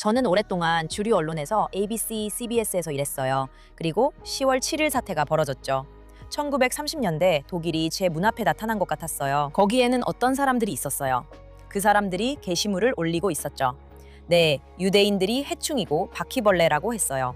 저는 오랫동안 주류 언론에서 ABC, CBS에서 일했어요. 그리고 10월 7일 사태가 벌어졌죠. 1930년대 독일이 제 문 앞에 나타난 것 같았어요. 거기에는 어떤 사람들이 있었어요. 그 사람들이 게시물을 올리고 있었죠. 네, 유대인들이 해충이고 바퀴벌레라고 했어요.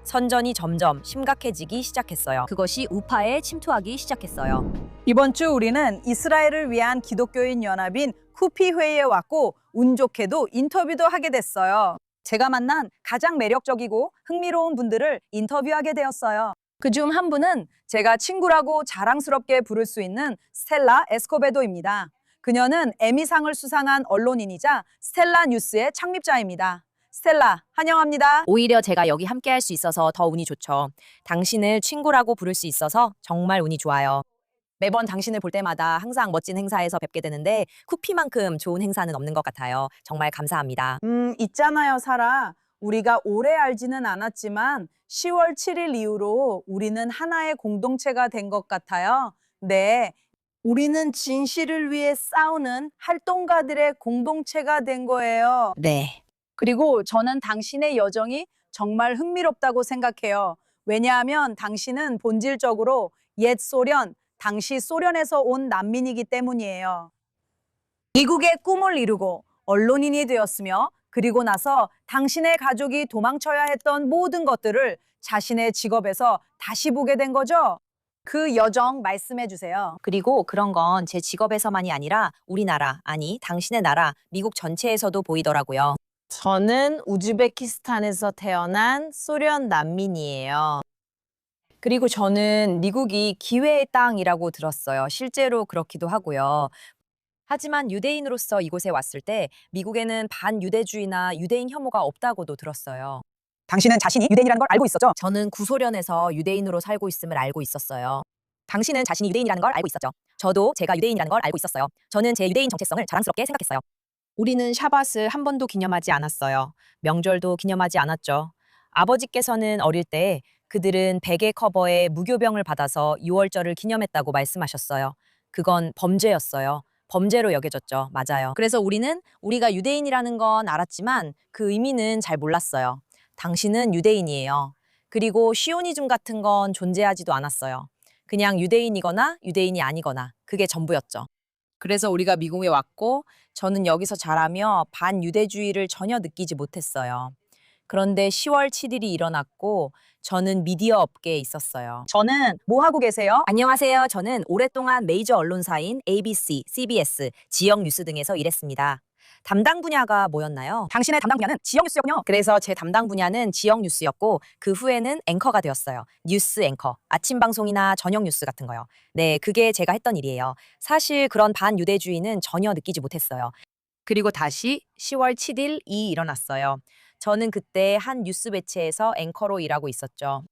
선전이 점점 심각해지기 시작했어요. 그것이 우파에 침투하기 시작했어요. 이번 주 우리는 이스라엘을 위한 기독교인 연합인 쿠피 회의에 왔고 운 좋게도 인터뷰도 하게 됐어요. 제가 만난 가장 매력적이고 흥미로운 분들을 인터뷰하게 되었어요. 그중 한 분은 제가 친구라고 자랑스럽게 부를 수 있는 스텔라 에스코베도입니다. 그녀는 에미상을 수상한 언론인이자 스텔라 뉴스의 창립자입니다. 스텔라, 환영합니다. 오히려 제가 여기 함께 할 수 있어서 더 운이 좋죠. 당신을 친구라고 부를 수 있어서 정말 운이 좋아요. 매번 당신을 볼 때마다 항상 멋진 행사에서 뵙게 되는데 쿠피만큼 좋은 행사는 없는 것 같아요. 정말 감사합니다. 있잖아요, 사라. 우리가 오래 알지는 않았지만 10월 7일 이후로 우리는 하나의 공동체가 된 것 같아요. 네, 우리는 진실을 위해 싸우는 활동가들의 공동체가 된 거예요. 네. 그리고 저는 당신의 여정이 정말 흥미롭다고 생각해요. 왜냐하면 당신은 본질적으로 옛 소련, 당시 소련에서 온 난민이기 때문이에요. 미국의 꿈을 이루고 언론인이 되었으며 그리고 나서 당신의 가족이 도망쳐야 했던 모든 것들을 자신의 직업에서 다시 보게 된 거죠. 그 여정 말씀해 주세요. 그리고 그런 건 제 직업에서만이 아니라 우리나라, 아니 당신의 나라, 미국 전체에서도 보이더라고요. 저는 우즈베키스탄에서 태어난 소련 난민이에요. 그리고 저는 미국이 기회의 땅이라고 들었어요. 실제로 그렇기도 하고요. 하지만 유대인으로서 이곳에 왔을 때 미국에는 반유대주의나 유대인 혐오가 없다고도 들었어요. 당신은 자신이 유대인이라는 걸 알고 있었죠? 저는 구소련에서 유대인으로 살고 있음을 알고 있었어요. 당신은 자신이 유대인이라는 걸 알고 있었죠. 저도 제가 유대인이라는 걸 알고 있었어요. 저는 제 유대인 정체성을 자랑스럽게 생각했어요. 우리는 샤밧을 한 번도 기념하지 않았어요. 명절도 기념하지 않았죠. 아버지께서는 어릴 때 그들은 베개 커버에 무교병을 받아서 유월절을 기념했다고 말씀하셨어요. 그건 범죄였어요. 범죄로 여겨졌죠. 맞아요. 그래서 우리는 우리가 유대인이라는 건 알았지만 그 의미는 잘 몰랐어요. 당신은 유대인이에요. 그리고 시오니즘 같은 건 존재하지도 않았어요. 그냥 유대인이거나 유대인이 아니거나 그게 전부였죠. 그래서 우리가 미국에 왔고 저는 여기서 자라며 반유대주의를 전혀 느끼지 못했어요. 그런데 10월 7일이 일어났고 저는 미디어 업계에 있었어요. 저는 뭐 하고 계세요? 안녕하세요. 저는 오랫동안 메이저 언론사인 ABC, CBS, 지역 뉴스 등에서 일했습니다. 담당 분야가 뭐였나요? 당신의 담당 분야는 지역 뉴스였군요. 그래서 제 담당 분야는 지역 뉴스였고 그 후에는 앵커가 되었어요. 뉴스 앵커, 아침 방송이나 저녁 뉴스 같은 거요. 네, 그게 제가 했던 일이에요. 사실 그런 반유대주의는 전혀 느끼지 못했어요. 그리고 다시 10월 7일이 일어났어요. 저는 그때 한 뉴스 매체에서 앵커로 일하고 있었죠.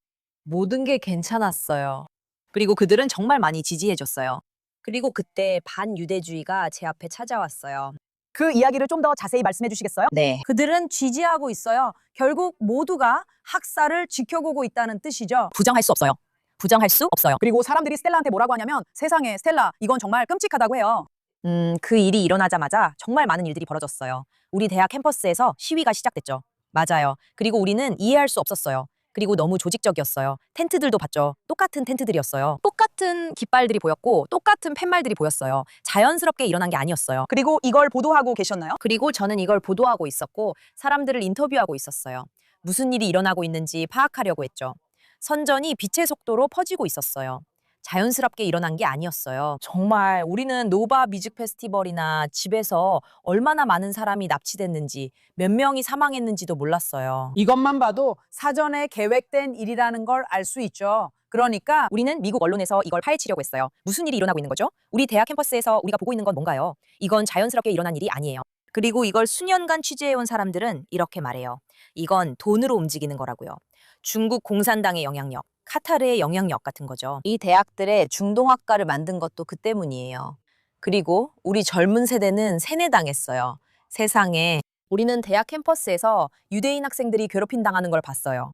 모든 게 괜찮았어요. 그리고 그들은 정말 많이 지지해줬어요. 그리고 그때 반유대주의가 제 앞에 찾아왔어요. 그 이야기를 좀 더 자세히 말씀해 주시겠어요? 네. 그들은 지지하고 있어요. 결국 모두가 학살을 지켜보고 있다는 뜻이죠. 부정할 수 없어요. 부정할 수 없어요. 그리고 사람들이 스텔라한테 뭐라고 하냐면 세상에 스텔라 이건 정말 끔찍하다고 해요. 그 일이 일어나자마자 정말 많은 일들이 벌어졌어요. 우리 대학 캠퍼스에서 시위가 시작됐죠. 맞아요. 그리고 우리는 이해할 수 없었어요. 그리고 너무 조직적이었어요. 텐트들도 봤죠. 똑같은 텐트들이었어요. 똑같은 깃발들이 보였고 똑같은 팻말들이 보였어요. 자연스럽게 일어난 게 아니었어요. 그리고 이걸 보도하고 계셨나요? 그리고 저는 이걸 보도하고 있었고 사람들을 인터뷰하고 있었어요. 무슨 일이 일어나고 있는지 파악하려고 했죠. 선전이 빛의 속도로 퍼지고 있었어요. 자연스럽게 일어난 게 아니었어요. 정말 우리는 노바 뮤직 페스티벌이나 집에서 얼마나 많은 사람이 납치됐는지 몇 명이 사망했는지도 몰랐어요. 이것만 봐도 사전에 계획된 일이라는 걸 알 수 있죠. 그러니까 우리는 미국 언론에서 이걸 파헤치려고 했어요. 무슨 일이 일어나고 있는 거죠? 우리 대학 캠퍼스에서 우리가 보고 있는 건 뭔가요? 이건 자연스럽게 일어난 일이 아니에요. 그리고 이걸 수년간 취재해온 사람들은 이렇게 말해요. 이건 돈으로 움직이는 거라고요. 중국 공산당의 영향력, 카타르의 영향력 같은 거죠. 이 대학들의 중동학과를 만든 것도 그 때문이에요. 그리고 우리 젊은 세대는 세뇌당했어요. 세상에 우리는 대학 캠퍼스에서 유대인 학생들이 괴롭힘 당하는 걸 봤어요.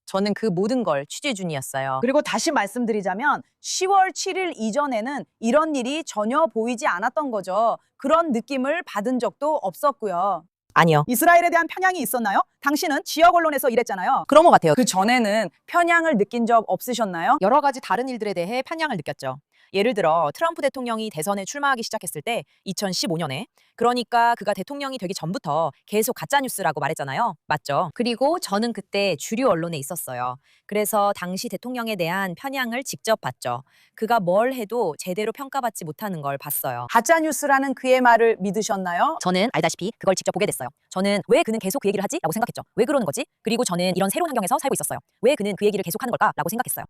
저는 그 모든 걸 취재 중이었어요. 그리고 다시 말씀드리자면 10월 7일 이전에는 이런 일이 전혀 보이지 않았던 거죠. 그런 느낌을 받은 적도 없었고요. 아니요. 이스라엘에 대한 편향이 있었나요? 당신은 지역 언론에서 일했잖아요. 그런 것 같아요. 그 전에는 편향을 느낀 적 없으셨나요? 여러 가지 다른 일들에 대해 편향을 느꼈죠. 예를 들어 트럼프 대통령이 대선에 출마하기 시작했을 때 2015년에 그러니까 그가 대통령이 되기 전부터 계속 가짜뉴스라고 말했잖아요. 맞죠? 그리고 저는 그때 주류 언론에 있었어요. 그래서 당시 대통령에 대한 편향을 직접 봤죠. 그가 뭘 해도 제대로 평가받지 못하는 걸 봤어요. 가짜뉴스라는 그의 말을 믿으셨나요? 저는 알다시피 그걸 직접 보게 됐어요. 저는 왜 그는 계속 그 얘기를 하지? 라고 생각했죠. 왜 그러는 거지? 그리고 저는 이런 새로운 환경에서 살고 있었어요. 왜 그는 그 얘기를 계속 하는 걸까? 라고 생각했어요.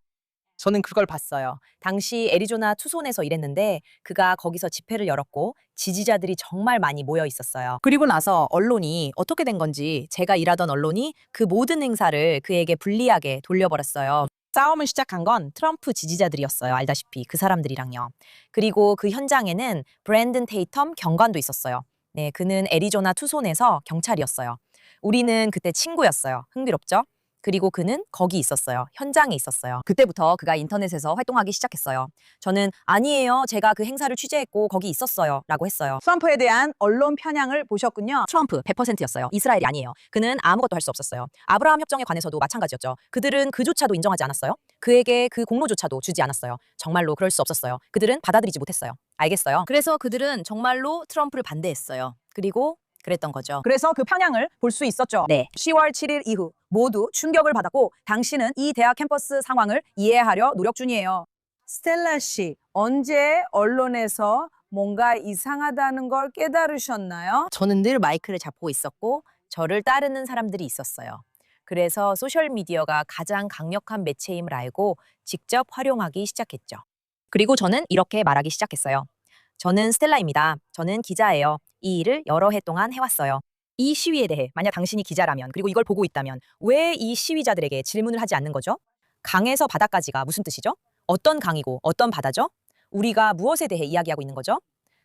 저는 그걸 봤어요. 당시 애리조나 투손에서 일했는데 그가 거기서 집회를 열었고 지지자들이 정말 많이 모여 있었어요. 그리고 나서 언론이 어떻게 된 건지 제가 일하던 언론이 그 모든 행사를 그에게 불리하게 돌려버렸어요. 싸움을 시작한 건 트럼프 지지자들이었어요. 알다시피 그 사람들이랑요. 그리고 그 현장에는 브랜든 테이텀 경관도 있었어요. 네, 그는 애리조나 투손에서 경찰이었어요. 우리는 그때 친구였어요. 흥미롭죠? 그리고 그는 거기 있었어요. 현장에 있었어요. 그때부터 그가 인터넷에서 활동하기 시작했어요. 저는 아니에요. 제가 그 행사를 취재했고 거기 있었어요. 라고 했어요. 트럼프에 대한 언론 편향을 보셨군요. 트럼프 100%였어요. 이스라엘이 아니에요. 그는 아무것도 할 수 없었어요. 아브라함 협정에 관해서도 마찬가지였죠. 그들은 그조차도 인정하지 않았어요. 그에게 그 공로조차도 주지 않았어요. 정말로 그럴 수 없었어요. 그들은 받아들이지 못했어요. 알겠어요. 그래서 그들은 정말로 트럼프를 반대했어요. 그리고 그랬던 거죠. 그래서 그 편향을 볼 수 있었죠. 네. 10월 7일 이후 모두 충격을 받았고 당신은 이 대학 캠퍼스 상황을 이해하려 노력 중이에요. 스텔라 씨, 언제 언론에서 뭔가 이상하다는 걸 깨달으셨나요? 저는 늘 마이크를 잡고 있었고 저를 따르는 사람들이 있었어요. 그래서 소셜미디어가 가장 강력한 매체임을 알고 직접 활용하기 시작했죠. 그리고 저는 이렇게 말하기 시작했어요. 저는 스텔라입니다. 저는 기자예요. 이 일을 여러 해 동안 해왔어요. 이 시위에 대해 만약 당신이 기자라면 그리고 이걸 보고 있다면 왜 이 시위자들에게 질문을 하지 않는 거죠? 강에서 바다까지가 무슨 뜻이죠? 어떤 강이고 어떤 바다죠? 우리가 무엇에 대해 이야기하고 있는 거죠?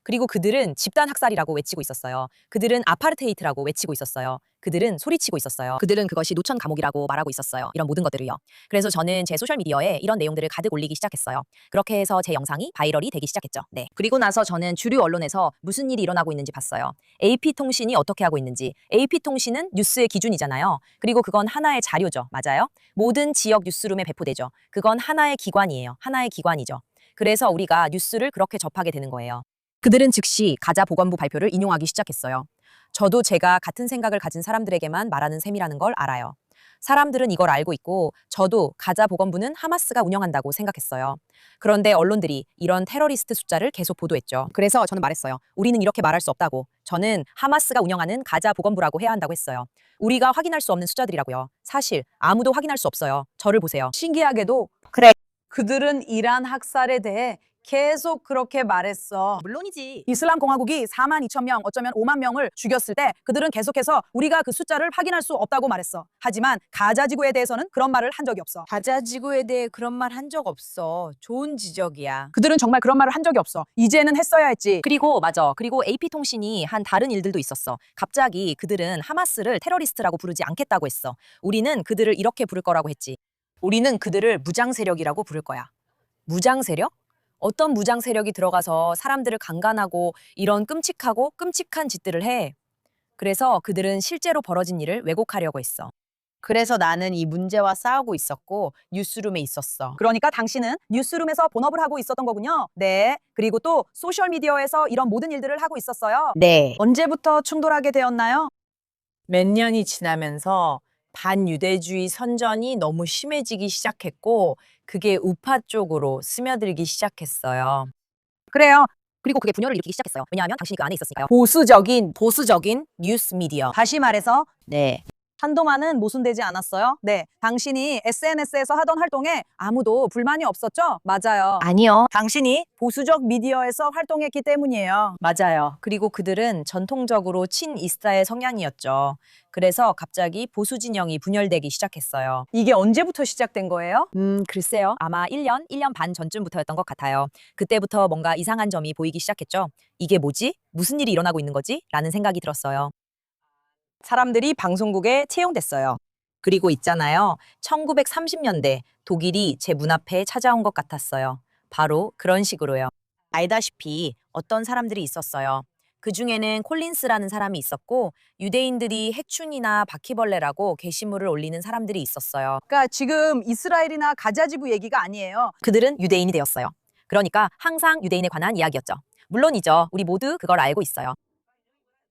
그리고 그들은 집단 학살이라고 외치고 있었어요. 그들은 아파르테이트라고 외치고 있었어요. 그들은 소리치고 있었어요. 그들은 그것이 노천 감옥이라고 말하고 있었어요. 이런 모든 것들을요. 그래서 저는 제 소셜미디어에 이런 내용들을 가득 올리기 시작했어요. 그렇게 해서 제 영상이 바이럴이 되기 시작했죠. 네. 그리고 나서 저는 주류 언론에서 무슨 일이 일어나고 있는지 봤어요. AP통신이 어떻게 하고 있는지. AP통신은 뉴스의 기준이잖아요. 그리고 그건 하나의 자료죠. 맞아요? 모든 지역 뉴스룸에 배포되죠. 그건 하나의 기관이에요. 하나의 기관이죠. 그래서 우리가 뉴스를 그렇게 접하게 되는 거예요. 그들은 즉시 가자 보건부 발표를 인용하기 시작했어요. 저도 제가 같은 생각을 가진 사람들에게만 말하는 셈이라는 걸 알아요. 사람들은 이걸 알고 있고 저도 가자 보건부는 하마스가 운영한다고 생각했어요. 그런데 언론들이 이런 테러리스트 숫자를 계속 보도했죠. 그래서 저는 말했어요. 우리는 이렇게 말할 수 없다고. 저는 하마스가 운영하는 가자 보건부라고 해야 한다고 했어요. 우리가 확인할 수 없는 숫자들이라고요. 사실 아무도 확인할 수 없어요. 저를 보세요. 신기하게도 그래. 그들은 이란 학살에 대해 계속 그렇게 말했어. 물론이지. 이슬람 공화국이 4만 2천 명, 어쩌면 5만 명을 죽였을 때 그들은 계속해서 우리가 그 숫자를 확인할 수 없다고 말했어. 하지만 가자 지구에 대해서는 그런 말을 한 적이 없어. 가자 지구에 대해 그런 말 한 적 없어. 좋은 지적이야. 그들은 정말 그런 말을 한 적이 없어. 이제는 했어야 했지. 그리고 맞아. 그리고 AP통신이 한 다른 일들도 있었어. 갑자기 그들은 하마스를 테러리스트라고 부르지 않겠다고 했어. 우리는 그들을 이렇게 부를 거라고 했지. 우리는 그들을 무장 세력이라고 부를 거야. 무장 세력? 어떤 무장 세력이 들어가서 사람들을 강간하고 이런 끔찍하고 끔찍한 짓들을 해. 그래서 그들은 실제로 벌어진 일을 왜곡하려고 했어. 그래서 나는 이 문제와 싸우고 있었고 뉴스룸에 있었어. 그러니까 당신은 뉴스룸에서 본업을 하고 있었던 거군요. 네. 그리고 또 소셜미디어에서 이런 모든 일들을 하고 있었어요. 네. 언제부터 충돌하게 되었나요? 몇 년이 지나면서 반유대주의 선전이 너무 심해지기 시작했고 그게 우파 쪽으로 스며들기 시작했어요. 그래요. 그리고 그게 분열을 일으키기 시작했어요. 왜냐하면 당신이 그 안에 있었으니까요. 보수적인 뉴스 미디어. 다시 말해서 네. 한동안은 모순되지 않았어요? 네. 당신이 SNS에서 하던 활동에 아무도 불만이 없었죠? 맞아요. 아니요. 당신이 보수적 미디어에서 활동했기 때문이에요. 맞아요. 그리고 그들은 전통적으로 친이스라엘 성향이었죠. 그래서 갑자기 보수 진영이 분열되기 시작했어요. 이게 언제부터 시작된 거예요? 글쎄요. 아마 1년 반 전쯤부터였던 것 같아요. 그때부터 뭔가 이상한 점이 보이기 시작했죠. 이게 뭐지? 무슨 일이 일어나고 있는 거지? 라는 생각이 들었어요. 사람들이 방송국에 채용됐어요. 그리고 있잖아요. 1930년대 독일이 제 문 앞에 찾아온 것 같았어요. 바로 그런 식으로요. 알다시피 어떤 사람들이 있었어요. 그 중에는 콜린스라는 사람이 있었고 유대인들이 해충이나 바퀴벌레라고 게시물을 올리는 사람들이 있었어요. 그러니까 지금 이스라엘이나 가자지구 얘기가 아니에요. 그들은 유대인이 되었어요. 그러니까 항상 유대인에 관한 이야기였죠. 물론이죠. 우리 모두 그걸 알고 있어요.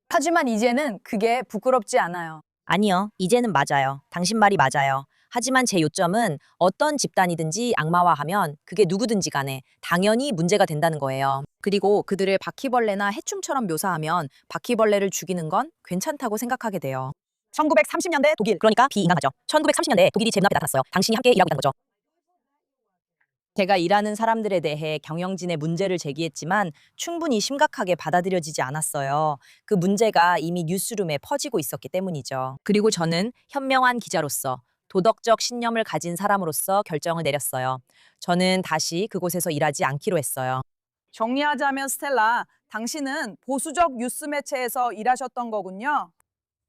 하지만 이제는 그게 부끄럽지 않아요. 아니요. 이제는 맞아요. 당신 말이 맞아요. 하지만 제 요점은 어떤 집단이든지 악마화하면 그게 누구든지 간에 당연히 문제가 된다는 거예요. 그리고 그들을 바퀴벌레나 해충처럼 묘사하면 바퀴벌레를 죽이는 건 괜찮다고 생각하게 돼요. 1930년대 독일, 그러니까 비인간하죠. 1930년대 독일이 제 눈앞에 나타났어요. 당신이 함께 일하고 있다는 거죠. 제가 일하는 사람들에 대해 경영진의 문제를 제기했지만 충분히 심각하게 받아들여지지 않았어요. 그 문제가 이미 뉴스룸에 퍼지고 있었기 때문이죠. 그리고 저는 현명한 기자로서 도덕적 신념을 가진 사람으로서 결정을 내렸어요. 저는 다시 그곳에서 일하지 않기로 했어요. 정리하자면 스텔라, 당신은 보수적 뉴스 매체에서 일하셨던 거군요.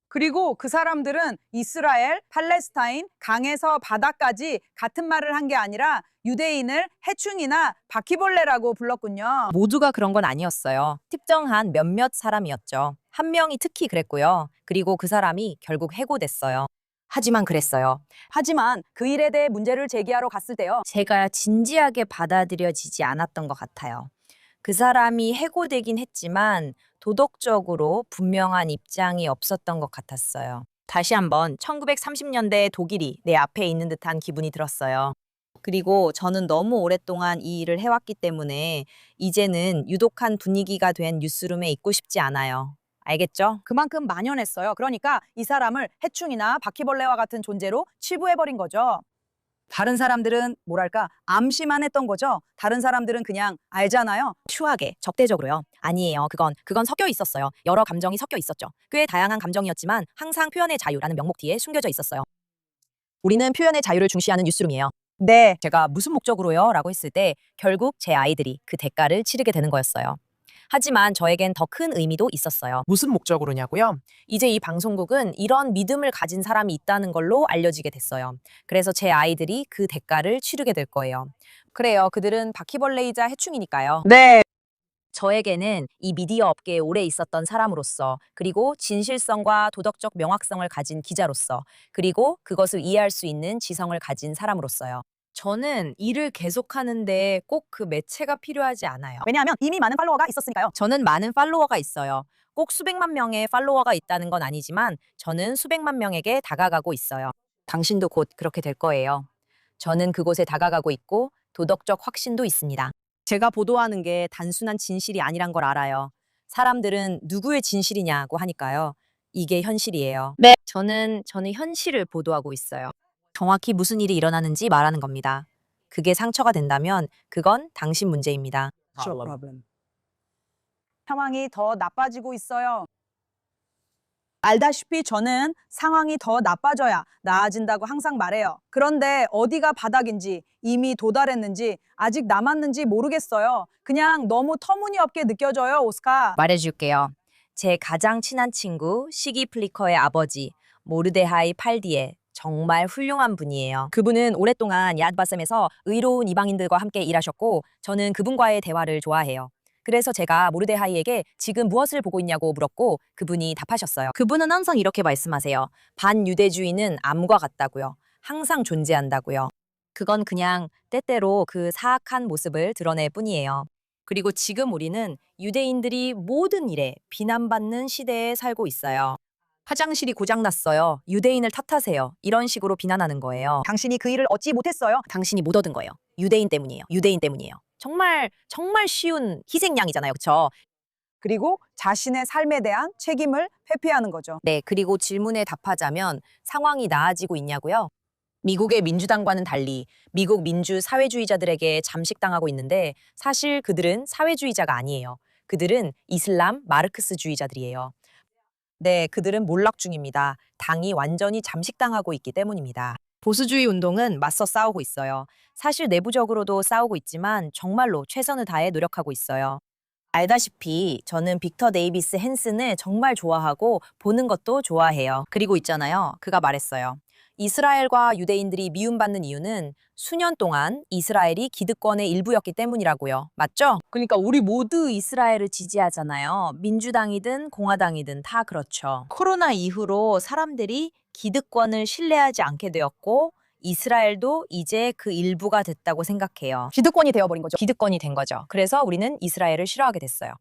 그리고 그 사람들은 이스라엘, 팔레스타인, 강에서 바다까지 같은 말을 한 게 아니라 유대인을 해충이나 바퀴벌레라고 불렀군요. 모두가 그런 건 아니었어요. 특정한 몇몇 사람이었죠. 한 명이 특히 그랬고요. 그리고 그 사람이 결국 해고됐어요. 하지만 그랬어요. 하지만 그 일에 대해 문제를 제기하러 갔을 때요. 제가 진지하게 받아들여지지 않았던 것 같아요. 그 사람이 해고되긴 했지만 도덕적으로 분명한 입장이 없었던 것 같았어요. 다시 한번 1930년대 독일이 내 앞에 있는 듯한 기분이 들었어요. 그리고 저는 너무 오랫동안 이 일을 해왔기 때문에 이제는 유독한 분위기가 된 뉴스룸에 있고 싶지 않아요. 알겠죠? 그만큼 만연했어요. 그러니까 이 사람을 해충이나 바퀴벌레와 같은 존재로 치부해버린 거죠. 다른 사람들은 뭐랄까 암시만 했던 거죠. 다른 사람들은 그냥 알잖아요. 추하게, 적대적으로요. 아니에요. 그건 섞여 있었어요. 여러 감정이 섞여 있었죠. 꽤 다양한 감정이었지만 항상 표현의 자유라는 명목 뒤에 숨겨져 있었어요. 우리는 표현의 자유를 중시하는 뉴스룸이에요. 네. 제가 무슨 목적으로요? 라고 했을 때 결국 제 아이들이 그 대가를 치르게 되는 거였어요. 하지만 저에겐 더 큰 의미도 있었어요. 무슨 목적으로냐고요? 이제 이 방송국은 이런 믿음을 가진 사람이 있다는 걸로 알려지게 됐어요. 그래서 제 아이들이 그 대가를 치르게 될 거예요. 그래요. 그들은 바퀴벌레이자 해충이니까요. 네. 저에게는 이 미디어 업계에 오래 있었던 사람으로서, 그리고 진실성과 도덕적 명확성을 가진 기자로서, 그리고 그것을 이해할 수 있는 지성을 가진 사람으로서요. 저는 일을 계속하는데 꼭 그 매체가 필요하지 않아요. 왜냐하면 이미 많은 팔로워가 있었으니까요. 저는 많은 팔로워가 있어요. 꼭 수백만 명의 팔로워가 있다는 건 아니지만 저는 수백만 명에게 다가가고 있어요. 당신도 곧 그렇게 될 거예요. 저는 그곳에 다가가고 있고 도덕적 확신도 있습니다. 제가 보도하는 게 단순한 진실이 아니란 걸 알아요. 사람들은 누구의 진실이냐고 하니까요. 이게 현실이에요. 네. 저는 현실을 보도하고 있어요. 정확히 무슨 일이 일어나는지 말하는 겁니다. 그게 상처가 된다면 그건 당신 문제입니다. 상황이 더 나빠지고 있어요. 알다시피 저는 상황이 더 나빠져야 나아진다고 항상 말해요. 그런데 어디가 바닥인지 이미 도달했는지 아직 남았는지 모르겠어요. 그냥 너무 터무니없게 느껴져요, 오스카. 말해줄게요. 제 가장 친한 친구 시기 플리커의 아버지 모르데하이 팔디에 정말 훌륭한 분이에요. 그분은 오랫동안 얏바셈에서 의로운 이방인들과 함께 일하셨고 저는 그분과의 대화를 좋아해요. 그래서 제가 모르데하이에게 지금 무엇을 보고 있냐고 물었고 그분이 답하셨어요. 그분은 항상 이렇게 말씀하세요. 반유대주의는 암과 같다고요. 항상 존재한다고요. 그건 그냥 때때로 그 사악한 모습을 드러낼 뿐이에요. 그리고 지금 우리는 유대인들이 모든 일에 비난받는 시대에 살고 있어요. 화장실이 고장났어요. 유대인을 탓하세요. 이런 식으로 비난하는 거예요. 당신이 그 일을 얻지 못했어요. 당신이 못 얻은 거예요. 유대인 때문이에요. 유대인 때문이에요. 정말 쉬운 희생양이잖아요. 그렇죠? 그리고 자신의 삶에 대한 책임을 회피하는 거죠. 네, 그리고 질문에 답하자면 상황이 나아지고 있냐고요? 미국의 민주당과는 달리 미국 민주 사회주의자들에게 잠식당하고 있는데 사실 그들은 사회주의자가 아니에요. 그들은 이슬람 마르크스주의자들이에요. 네, 그들은 몰락 중입니다. 당이 완전히 잠식당하고 있기 때문입니다. 보수주의 운동은 맞서 싸우고 있어요. 사실 내부적으로도 싸우고 있지만 정말로 최선을 다해 노력하고 있어요. 알다시피 저는 빅터 데이비스 핸슨을 정말 좋아하고 보는 것도 좋아해요. 그리고 있잖아요. 그가 말했어요. 이스라엘과 유대인들이 미움받는 이유는 수년 동안 이스라엘이 기득권의 일부였기 때문이라고요. 맞죠? 그러니까 우리 모두 이스라엘을 지지하잖아요. 민주당이든 공화당이든 다 그렇죠. 코로나 이후로 사람들이 기득권을 신뢰하지 않게 되었고 이스라엘도 이제 그 일부가 됐다고 생각해요. 기득권이 되어버린 거죠. 기득권이 된 거죠. 그래서 우리는 이스라엘을 싫어하게 됐어요.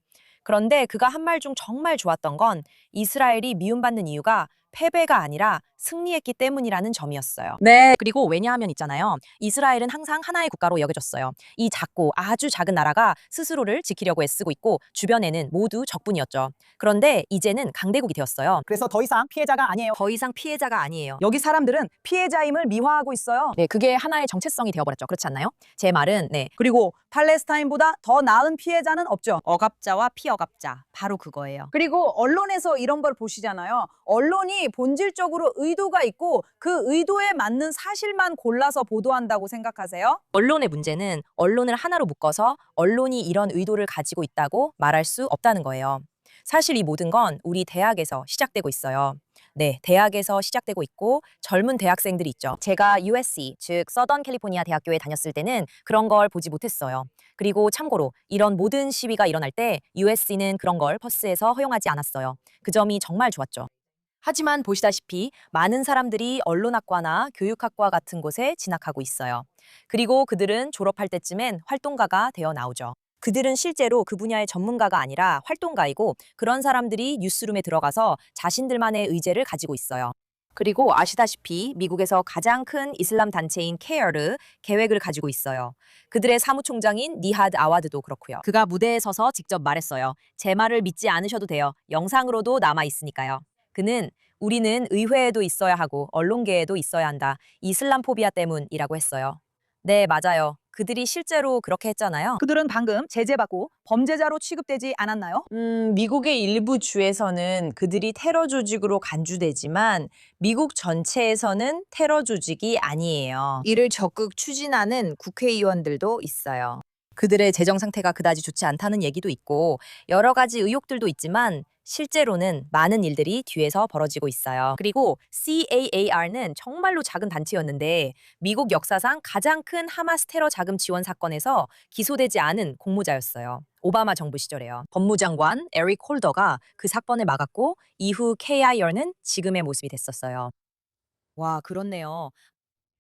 그런데 그가 한 말 중 정말 좋았던 건 이스라엘이 미움받는 이유가 패배가 아니라 승리했기 때문이라는 점이었어요. 네. 그리고 왜냐하면 있잖아요. 이스라엘은 항상 하나의 국가로 여겨졌어요. 이 작고 아주 작은 나라가 스스로를 지키려고 애쓰고 있고 주변에는 모두 적군이었죠. 그런데 이제는 강대국이 되었어요. 그래서 더 이상 피해자가 아니에요. 더 이상 피해자가 아니에요. 여기 사람들은 피해자임을 미화하고 있어요. 네, 그게 하나의 정체성이 되어버렸죠. 그렇지 않나요? 제 말은 그리고 팔레스타인보다 더 나은 피해자는 없죠. 억압자와 피억압자, 바로 그거예요. 그리고 언론에서 이런 걸 보시잖아요. 언론이 본질적으로 의도가 있고 그 의도에 맞는 사실만 골라서 보도한다고 생각하세요? 언론의 문제는 언론을 하나로 묶어서 언론이 이런 의도를 가지고 있다고 말할 수 없다는 거예요. 사실 이 모든 건 우리 대학에서 시작되고 있어요. 네, 대학에서 시작되고 있고 젊은 대학생들이 있죠. 제가 USC, 즉 서던 캘리포니아 대학교에 다녔을 때는 그런 걸 보지 못했어요. 그리고 참고로 이런 모든 시위가 일어날 때 USC는 그런 걸 버스에서 허용하지 않았어요. 그 점이 정말 좋았죠. 하지만 보시다시피 많은 사람들이 언론학과나 교육학과 같은 곳에 진학하고 있어요. 그리고 그들은 졸업할 때쯤엔 활동가가 되어 나오죠. 그들은 실제로 그 분야의 전문가가 아니라 활동가이고 그런 사람들이 뉴스룸에 들어가서 자신들만의 의제를 가지고 있어요. 그리고 아시다시피 미국에서 가장 큰 이슬람 단체인 케어르 계획을 가지고 있어요. 그들의 사무총장인 니하드 아와드도 그렇고요. 그가 무대에 서서 직접 말했어요. 제 말을 믿지 않으셔도 돼요. 영상으로도 남아 있으니까요. 그는 우리는 의회에도 있어야 하고 언론계에도 있어야 한다. 이슬람 포비아 때문이라고 했어요. 네, 맞아요. 그들이 실제로 그렇게 했잖아요. 그들은 방금 제재받고 범죄자로 취급되지 않았나요? 미국의 일부 주에서는 그들이 테러 조직으로 간주되지만 미국 전체에서는 테러 조직이 아니에요. 이를 적극 추진하는 국회의원들도 있어요. 그들의 재정 상태가 그다지 좋지 않다는 얘기도 있고 여러 가지 의혹들도 있지만 실제로는 많은 일들이 뒤에서 벌어지고 있어요. 그리고 CAAR는 정말로 작은 단체였는데 미국 역사상 가장 큰 하마스 테러 자금 지원 사건에서 기소되지 않은 공모자였어요. 오바마 정부 시절에요. 법무장관 에릭 홀더가 그 사건을 막았고 이후 KIR는 지금의 모습이 됐었어요. 와, 그렇네요.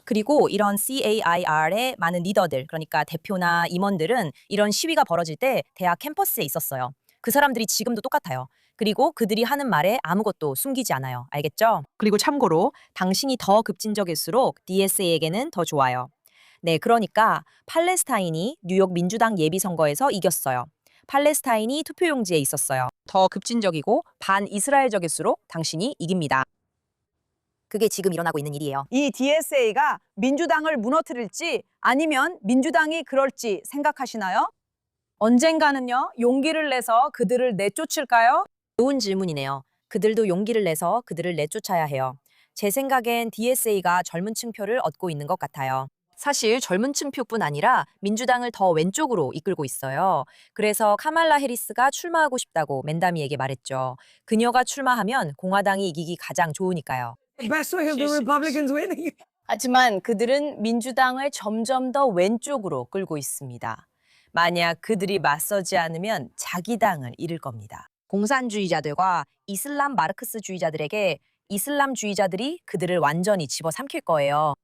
그리고 이런 CAIR의 많은 리더들, 그러니까 대표나 임원들은 이런 시위가 벌어질 때 대학 캠퍼스에 있었어요. 그 사람들이 지금도 똑같아요. 그리고 그들이 하는 말에 아무것도 숨기지 않아요. 알겠죠? 그리고 참고로 당신이 더 급진적일수록 DSA에게는 더 좋아요. 네, 그러니까 팔레스타인이 뉴욕 민주당 예비선거에서 이겼어요. 팔레스타인이 투표용지에 있었어요. 더 급진적이고 반이스라엘적일수록 당신이 이깁니다. 그게 지금 일어나고 있는 일이에요. 이 DSA가 민주당을 무너뜨릴지 아니면 민주당이 그럴지 생각하시나요? 언젠가는요, 용기를 내서 그들을 내쫓을까요? 좋은 질문이네요. 그들도 용기를 내서 그들을 내쫓아야 해요. 제 생각엔 DSA가 젊은 층 표를 얻고 있는 것 같아요. 사실 젊은 층 표뿐 아니라 민주당을 더 왼쪽으로 이끌고 있어요. 그래서 카말라 해리스가 출마하고 싶다고 맨다미에게 말했죠. 그녀가 출마하면 공화당이 이기기 가장 좋으니까요. Best way of the Republicans winning. 하지만 그들은 민주당을 점점 더 왼쪽으로 끌고 있습니다. 만약 그들이 맞서지 않으면 자기 당을 잃을 겁니다. 공산주의자들과 이슬람 마르크스주의자들에게 이슬람주의자들이 그들을 완전히 집어삼킬 거예요.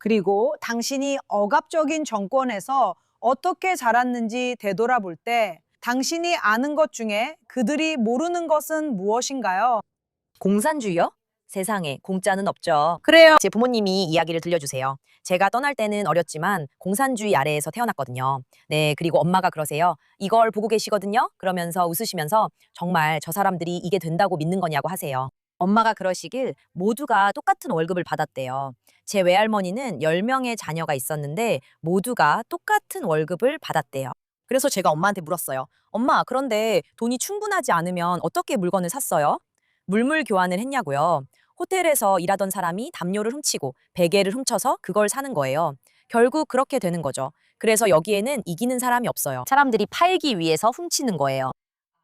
그리고 당신이 억압적인 정권에서 어떻게 자랐는지 되돌아볼 때 당신이 아는 것 중에 그들이 모르는 것은 무엇인가요? 공산주의요? 세상에 공짜는 없죠. 그래요. 제 부모님이 이야기를 들려주세요. 제가 떠날 때는 어렸지만 공산주의 아래에서 태어났거든요. 네, 그리고 엄마가 그러세요. 이걸 보고 계시거든요? 그러면서 웃으시면서 정말 저 사람들이 이게 된다고 믿는 거냐고 하세요. 엄마가 그러시길 모두가 똑같은 월급을 받았대요. 제 외할머니는 10명의 자녀가 있었는데 모두가 똑같은 월급을 받았대요. 그래서 제가 엄마한테 물었어요. 엄마, 그런데 돈이 충분하지 않으면 어떻게 물건을 샀어요? 물물 교환을 했냐고요. 호텔에서 일하던 사람이 담요를 훔치고 베개를 훔쳐서 그걸 사는 거예요. 결국 그렇게 되는 거죠. 그래서 여기에는 이기는 사람이 없어요. 사람들이 팔기 위해서 훔치는 거예요.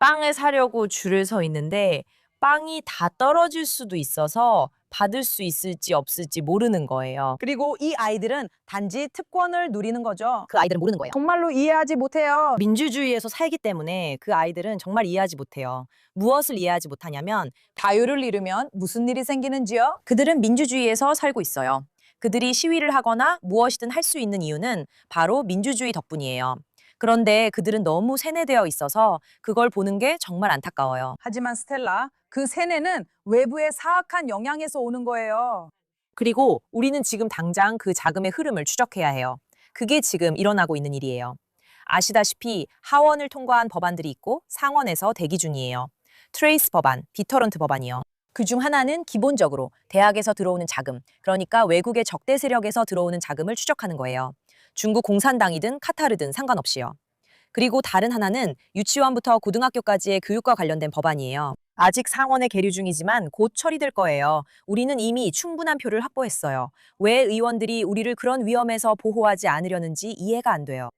빵을 사려고 줄을 서 있는데 빵이 다 떨어질 수도 있어서 받을 수 있을지 없을지 모르는 거예요. 그리고 이 아이들은 단지 특권을 누리는 거죠. 그 아이들은 모르는 거예요. 정말로 이해하지 못해요. 민주주의에서 살기 때문에 그 아이들은 정말 이해하지 못해요. 무엇을 이해하지 못하냐면 자유를 잃으면 무슨 일이 생기는지요? 그들은 민주주의에서 살고 있어요. 그들이 시위를 하거나 무엇이든 할 수 있는 이유는 바로 민주주의 덕분이에요. 그런데 그들은 너무 세뇌되어 있어서 그걸 보는 게 정말 안타까워요. 하지만 스텔라, 그 세뇌는 외부의 사악한 영향에서 오는 거예요. 그리고 우리는 지금 당장 그 자금의 흐름을 추적해야 해요. 그게 지금 일어나고 있는 일이에요. 아시다시피 하원을 통과한 법안들이 있고 상원에서 대기 중이에요. 트레이스 법안, 디터런트 법안이요. 그중 하나는 기본적으로 대학에서 들어오는 자금, 그러니까 외국의 적대 세력에서 들어오는 자금을 추적하는 거예요. 중국 공산당이든 카타르든 상관없이요. 그리고 다른 하나는 유치원부터 고등학교까지의 교육과 관련된 법안이에요. 아직 상원에 계류 중이지만 곧 처리될 거예요. 우리는 이미 충분한 표를 확보했어요. 왜 의원들이 우리를 그런 위험에서 보호하지 않으려는지 이해가 안 돼요.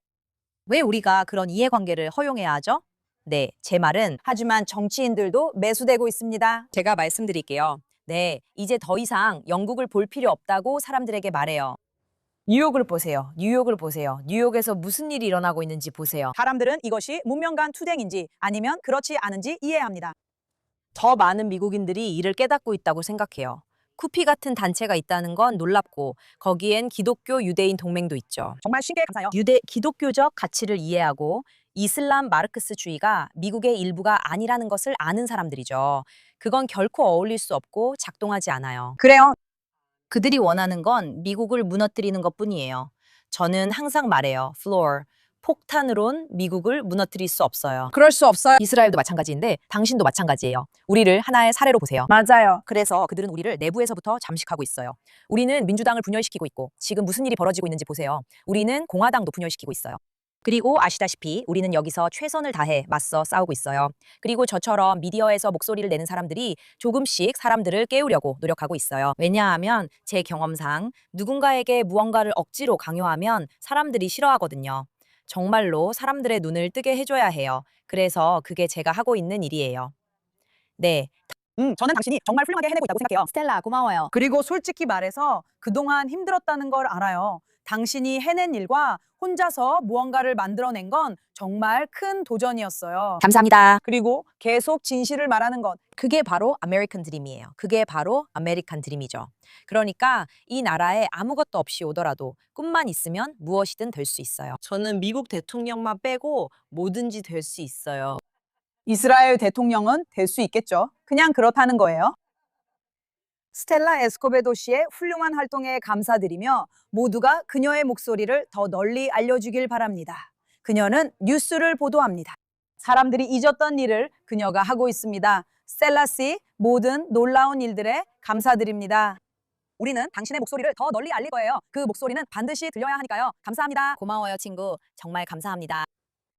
왜 우리가 그런 이해관계를 허용해야 하죠? 네, 제 말은 하지만 정치인들도 매수되고 있습니다. 제가 말씀드릴게요. 네, 이제 더 이상 영국을 볼 필요 없다고 사람들에게 말해요. 뉴욕을 보세요. 뉴욕을 보세요. 뉴욕에서 무슨 일이 일어나고 있는지 보세요. 사람들은 이것이 문명 간 투쟁인지 아니면 그렇지 않은지 이해합니다. 더 많은 미국인들이 이를 깨닫고 있다고 생각해요. 쿠피 같은 단체가 있다는 건 놀랍고 거기엔 기독교 유대인 동맹도 있죠. 정말 신기해 감사해요. 기독교적 가치를 이해하고 이슬람 마르크스주의가 미국의 일부가 아니라는 것을 아는 사람들이죠. 그건 결코 어울릴 수 없고 작동하지 않아요. 그래요. 그들이 원하는 건 미국을 무너뜨리는 것뿐이에요. 저는 항상 말해요. floor. 폭탄으론 미국을 무너뜨릴 수 없어요. 그럴 수 없어요. 이스라엘도 마찬가지인데 당신도 마찬가지예요. 우리를 하나의 사례로 보세요. 맞아요. 그래서 그들은 우리를 내부에서부터 잠식하고 있어요. 우리는 민주당을 분열시키고 있고 지금 무슨 일이 벌어지고 있는지 보세요. 우리는 공화당도 분열시키고 있어요. 그리고 아시다시피 우리는 여기서 최선을 다해 맞서 싸우고 있어요. 그리고 저처럼 미디어에서 목소리를 내는 사람들이 조금씩 사람들을 깨우려고 노력하고 있어요. 왜냐하면 제 경험상 누군가에게 무언가를 억지로 강요하면 사람들이 싫어하거든요. 정말로 사람들의 눈을 뜨게 해줘야 해요. 그래서 그게 제가 하고 있는 일이에요. 네, 저는 당신이 정말 훌륭하게 해내고 있다고 생각해요. 스텔라 고마워요. 그리고 솔직히 말해서 그동안 힘들었다는 걸 알아요. 당신이 해낸 일과 혼자서 무언가를 만들어낸 건 정말 큰 도전이었어요. 감사합니다. 그리고 계속 진실을 말하는 것. 그게 바로 아메리칸 드림이에요. 그게 바로 아메리칸 드림이죠. 그러니까 이 나라에 아무것도 없이 오더라도 꿈만 있으면 무엇이든 될 수 있어요. 저는 미국 대통령만 빼고 뭐든지 될 수 있어요. 이스라엘 대통령은 될 수 있겠죠. 그냥 그렇다는 거예요. 스텔라 에스코베도 씨의 훌륭한 활동에 감사드리며 모두가 그녀의 목소리를 더 널리 알려주길 바랍니다. 그녀는 뉴스를 보도합니다. 사람들이 잊었던 일을 그녀가 하고 있습니다. 스텔라 씨, 모든 놀라운 일들에 감사드립니다. 우리는 당신의 목소리를 더 널리 알릴 거예요. 그 목소리는 반드시 들려야 하니까요. 감사합니다. 고마워요, 친구. 정말 감사합니다.